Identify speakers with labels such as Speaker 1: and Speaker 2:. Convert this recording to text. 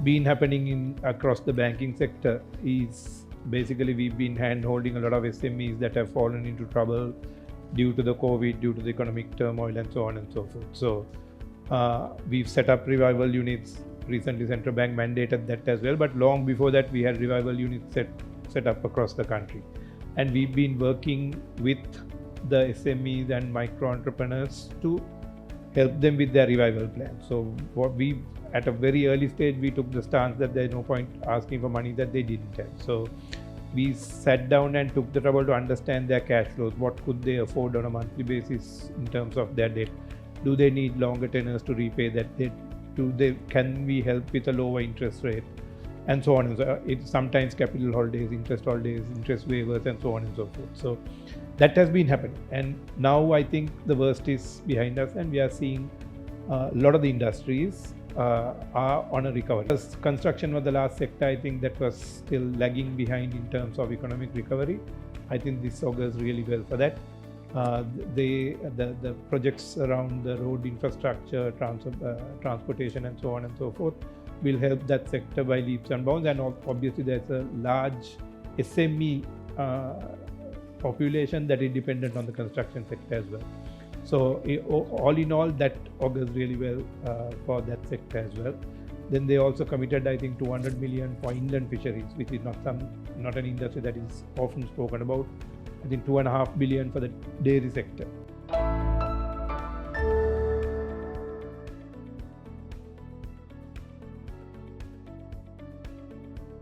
Speaker 1: been happening across the banking sector is basically we've been hand-holding a lot of SMEs that have fallen into trouble due to the COVID, due to the economic turmoil and so on and so forth. So we've set up revival units. Recently Central Bank mandated that as well, but long before that we had revival units set up across the country. And we've been working with the SMEs and micro entrepreneurs to help them with their revival plan. So what we, at a very early stage, we took the stance that there's no point asking for money that they didn't have. So we sat down and took the trouble to understand their cash flows. What could they afford on a monthly basis in terms of their debt? Do they need longer tenors to repay that debt? Can we help with a lower interest rate? And so on and so on. It's sometimes capital holidays, interest waivers, and so on and so forth. So that has been happening. And now I think the worst is behind us, and we are seeing a lot of the industries are on a recovery. Construction was the last sector, I think, that was still lagging behind in terms of economic recovery. I think this augurs really well for that. The projects around the road infrastructure, transportation and so on and so forth will help that sector by leaps and bounds. And obviously there's a large SME population that is dependent on the construction sector as well. So all in all, that augurs really well for that sector as well. Then they also committed, I think, 200 million for inland fisheries, which is not an industry that is often spoken about. I think 2.5 billion for the dairy sector.